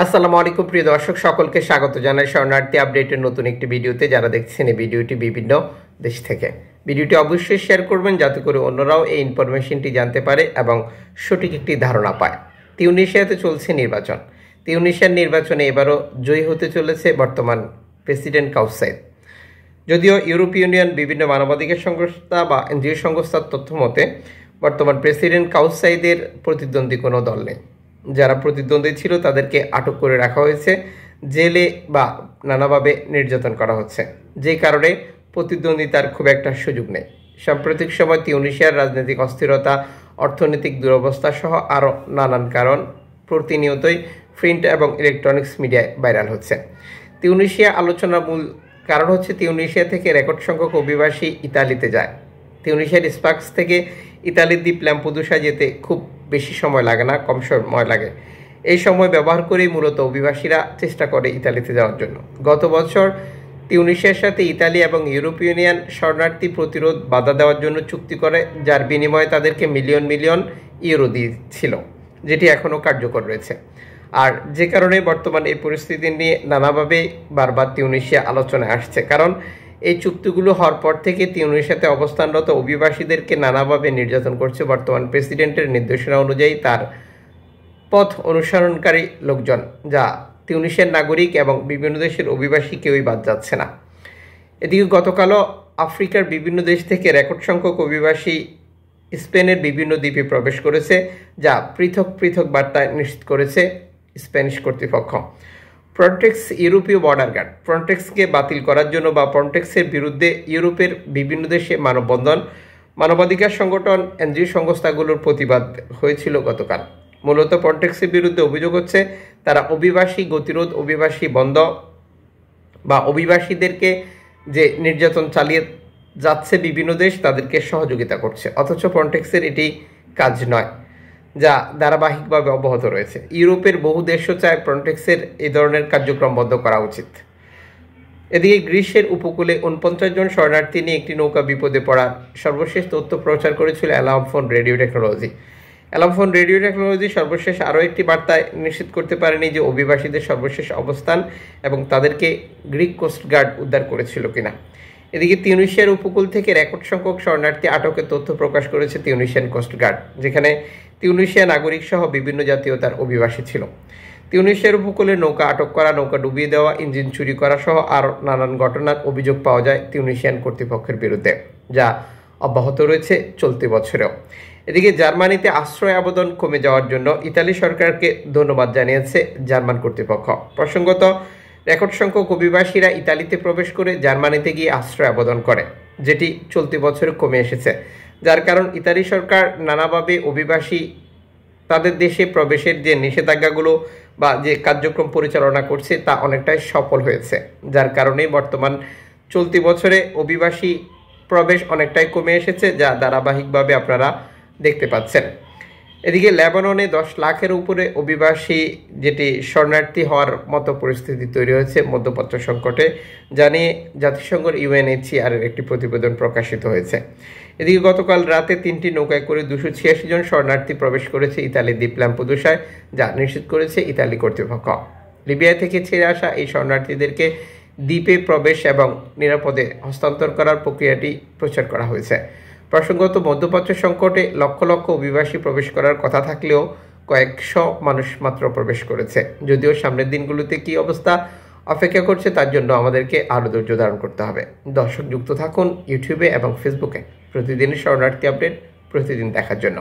আসসালামু আলাইকুম প্রিয় দর্শক সকলকে স্বাগত জানাই শরণার্থী আপডেটের নতুন একটি ভিডিওতে। যারা দেখছেন এই ভিডিওটি বিভিন্ন দেশ থেকে, ভিডিওটি অবশ্যই শেয়ার করবেন যাতে করে অন্যরাও এই ইনফরমেশনটি জানতে পারে এবং সঠিক একটি ধারণা পায়। তিউনিসিয়াতে চলছে নির্বাচন। তিউনিসিয়ার নির্বাচনে এবারও জয়ী হতে চলেছে বর্তমান প্রেসিডেন্ট কাউস সাইদ। যদিও ইউরোপীয় ইউনিয়ন বিভিন্ন মানবাধিকার সংস্থা বা এনজিও সংস্থার তথ্য মতে বর্তমান প্রেসিডেন্ট কাউস সাইদের প্রতিদ্বন্দ্বী কোনো দল নেই। যারা প্রতিদ্বন্দ্বী ছিল তাদেরকে আটক করে রাখা হয়েছে, জেলে বা নানাভাবে নির্যাতন করা হচ্ছে, যে কারণে প্রতিদ্বন্দ্বিতার খুব একটা সুযোগ নেই। সাম্প্রতিক সময় তিউনিসিয়ার রাজনৈতিক অস্থিরতা, অর্থনৈতিক দুরবস্থা সহ আরও নানান কারণ প্রতিনিয়তই প্রিন্ট এবং ইলেকট্রনিক্স মিডিয়ায় ভাইরাল হচ্ছে। তিউনিসিয়া আলোচনার মূল কারণ হচ্ছে তিউনিসিয়া থেকে রেকর্ড সংখ্যক অভিবাসী ইতালিতে যায়। তিউনিসিয়ার স্পাক্স থেকে ইতালির দ্বীপ ল্যাম্পুদুসা যেতে খুব বেশি সময় লাগে না, কম সময় লাগে। এই সময় ব্যবহার করেই মূলত অভিবাসীরা চেষ্টা করে ইতালিতে যাওয়ার জন্য। গত বছর তিউনিসিয়ার সাথে ইতালি এবং ইউরোপীয় ইউনিয়ন শরণার্থী প্রতিরোধ বাধা দেওয়ার জন্য চুক্তি করে, যার বিনিময়ে তাদেরকে মিলিয়ন মিলিয়ন ইউরো দিয়েছিল, যেটি এখনও কার্যকর রয়েছে। আর যে কারণে বর্তমান এই পরিস্থিতি নিয়ে নানাভাবে বারবার তিউনিসিয়া আলোচনায় আসছে, কারণ এই চুক্তিগুলো হওয়ার পর থেকে তিউনিসিয়াতে অবস্থানরত অভিবাসীদেরকে নানাভাবে নির্যাতন করছে বর্তমান প্রেসিডেন্টের নির্দেশনা অনুযায়ী তার পথ অনুসরণকারী লোকজন, যা তিউনিসিয়ার নাগরিক এবং বিভিন্ন দেশের অভিবাসী কেউই বাদ যাচ্ছে না। এদিকে গতকালও আফ্রিকার বিভিন্ন দেশ থেকে রেকর্ড সংখ্যক অভিবাসী স্পেনের বিভিন্ন দ্বীপে প্রবেশ করেছে, যা পৃথক পৃথক বার্তায় নিশ্চিত করেছে স্প্যানিশ কর্তৃপক্ষ। ফ্রন্টেক্স ইউরোপীয় বর্ডার গার্ড ফ্রন্টেক্সকে বাতিল করার জন্য বা ফ্রন্টেক্সের বিরুদ্ধে ইউরোপের বিভিন্ন দেশে মানববন্ধন, মানবাধিকার সংগঠন, এনজিও সংস্থাগুলোর প্রতিবাদ হয়েছিল গতকাল। মূলত ফ্রন্টেক্সের বিরুদ্ধে অভিযোগ হচ্ছে তারা অভিবাসী গতিরোধ, অভিবাসী বন্ধ বা অভিবাসীদেরকে যে নির্যাতন চালিয়ে যাচ্ছে বিভিন্ন দেশ তাদেরকে সহযোগিতা করছে, অথচ ফ্রন্টেক্সের এটি কাজ নয়, যা ধারাবাহিকভাবে অব্যাহত রয়েছে। ইউরোপের বহু দেশও চায় ফ্রন্টেক্সের এই ধরনের কার্যক্রম বন্ধ করা উচিত। এদিকে গ্রিসের উপকূলে 49 জন শরণার্থী নিয়ে একটি নৌকা বিপদে পড়ার সর্বশেষ তথ্য প্রচার করেছিল alarm phone radio technology. Alarm phone radio technology সর্বশেষ আরও একটি বার্তায় নিশ্চিত করতে পারেনি যে অভিবাসীদের সর্বশেষ অবস্থান এবং তাদেরকে গ্রিক কোস্টগার্ড উদ্ধার করেছিল কিনা। এদিকে তিউনিসিয়ার উপকূল থেকে রেকর্ড সংখ্যক শরণার্থী আটকের তথ্য প্রকাশ করেছে তিউনিসিয়ান কোস্টগার্ড, যেখানে তিউনিসিয়া নাগরিক সহ বিভিন্ন জাতীয়তার অভিবাসী ছিল। তিউনিসিয়ার উপকূলে নৌকা আটক করা, নৌকা ডুবিয়ে দেওয়া, ইঞ্জিন চুরি করা সহ আরও নানান ঘটনার অভিযোগ পাওয়া যায় তিউনিসিয়ান কর্তৃপক্ষের বিরুদ্ধে, যা অব্যাহত রয়েছে চলতি বছরেও। এদিকে জার্মানিতে আশ্রয় আবেদন কমে যাওয়ার জন্য ইতালি সরকারকে ধন্যবাদ জানিয়েছে জার্মান কর্তৃপক্ষ। প্রসঙ্গত, রেকর্ড সংখ্যক অভিবাসীরা ইতালিতে প্রবেশ করে জার্মানিতে গিয়ে আশ্রয় আবেদন করে, যেটি চলতি বছরে কমে এসেছে, যার কারণ ইতালি সরকার নানাভাবে অভিবাসী তাদের দেশে প্রবেশের যে নিষেধাজ্ঞাগুলো বা যে কার্যক্রম পরিচালনা করছে তা অনেকটাই সফল হয়েছে, যার কারণেই বর্তমান চলতি বছরে অভিবাসী প্রবেশ অনেকটাই কমে এসেছে, যা ধারাবাহিকভাবে আপনারা দেখতে পাচ্ছেন। এদিকে লেবাননে 10 লাখের উপরে অভিবাসী যেটি শরণার্থী হওয়ার মতো পরিস্থিতি তৈরি হয়েছে মধ্যপ্রাচ্য সংকটে, জানিয়ে জাতিসংঘের UNHCR এর একটি প্রতিবেদন প্রকাশিত হয়েছে। এদিকে গতকাল রাতে 3টি নৌকায় করে 286 জন শরণার্থী প্রবেশ করেছে ইতালির দ্বীপ ল্যাম্পুদুসায়, যা নিশ্চিত করেছে ইতালি কর্তৃপক্ষ। লিবিয়া থেকে ছেড়ে আসা এই শরণার্থীদেরকে দ্বীপে প্রবেশ এবং নিরাপদে হস্তান্তর করার প্রক্রিয়াটি প্রচার করা হয়েছে। প্রসঙ্গত, মধ্যপ্রাচ্য সংকটে লক্ষ লক্ষ অভিবাসী প্রবেশ করার কথা থাকলেও কয়েকশো মানুষ মাত্র প্রবেশ করেছে। যদিও সামনের দিনগুলোতে কী অবস্থা অপেক্ষা করছে তার জন্য আমাদেরকে আরও ধৈর্য ধারণ করতে হবে। দর্শক, যুক্ত থাকুন ইউটিউবে এবং ফেসবুকে প্রতিদিনের শরণার্থী আপডেট প্রতিদিন দেখার জন্য।